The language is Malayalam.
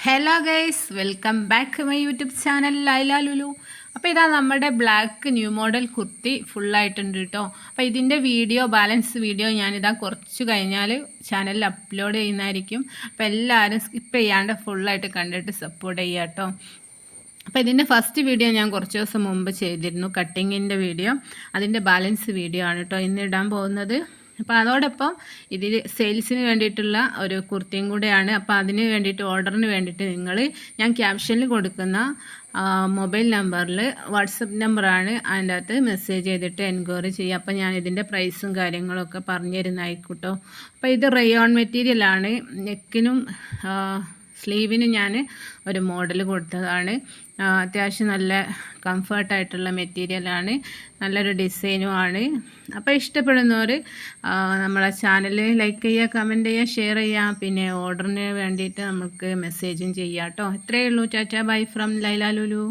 Hello guys, welcome back my YouTube channel Laila Lulu. അപ്പോൾ ഇതാ നമ്മുടെ ബ്ലാക്ക് ന്യൂ മോഡൽ കുർത്തി ഫുള്ളായിട്ടുണ്ട് കേട്ടോ. അപ്പോൾ ഇതിൻ്റെ ബാലൻസ് വീഡിയോ ഞാനിതാ കുറച്ച് കഴിഞ്ഞാൽ ചാനലിൽ അപ്ലോഡ് ചെയ്യുന്നതായിരിക്കും. അപ്പോൾ എല്ലാവരും സ്കിപ്പ് ചെയ്യാണ്ട് ഫുള്ളായിട്ട് കണ്ടിട്ട് സപ്പോർട്ട് ചെയ്യുക കേട്ടോ. അപ്പോൾ ഇതിൻ്റെ ഫസ്റ്റ് വീഡിയോ ഞാൻ കുറച്ച് ദിവസം മുമ്പ് ചെയ്തിരുന്നു, കട്ടിങ്ങിൻ്റെ വീഡിയോ. അതിൻ്റെ ബാലൻസ് വീഡിയോ ആണ് കേട്ടോ ഇന്ന് ഇടാൻ പോകുന്നത്. അപ്പോൾ അതോടൊപ്പം ഇതിൽ സെയിൽസിന് വേണ്ടിയിട്ടുള്ള ഒരു കുർത്തിയും കൂടെയാണ്. അപ്പോൾ അതിന് വേണ്ടിയിട്ട് ഓർഡറിന് വേണ്ടിയിട്ട് ഞാൻ ക്യാപ്ഷനിൽ കൊടുക്കുന്ന മൊബൈൽ നമ്പറിൽ വാട്സപ്പ് നമ്പറാണ്, അതിൻ്റെ അകത്ത് മെസ്സേജ് ചെയ്തിട്ട് എൻക്വയറി ചെയ്യുക. അപ്പോൾ ഞാൻ ഇതിൻ്റെ പ്രൈസും കാര്യങ്ങളൊക്കെ പറഞ്ഞു തരുന്നതായിക്കോട്ടോ. അപ്പോൾ ഇത് റയോൺ മെറ്റീരിയലാണ്. നെക്കിനും സ്ലീവിന് ഞാൻ ഒരു മോഡൽ കൊടുത്തതാണ്. അത്യാവശ്യം നല്ല കംഫർട്ടായിട്ടുള്ള മെറ്റീരിയലാണ്, നല്ലൊരു ഡിസൈനുമാണ്. അപ്പോൾ ഇഷ്ടപ്പെടുന്നവർ നമ്മളെ ചാനൽ ലൈക്ക് ചെയ്യുക, കമൻറ്റ് ചെയ്യുക, ഷെയർ ചെയ്യുക. പിന്നെ ഓർഡറിന് വേണ്ടിയിട്ട് നമുക്ക് മെസ്സേജും ചെയ്യാം കേട്ടോ. ഇത്രയേ ഉള്ളൂ. Tata bye from Laila Lulu.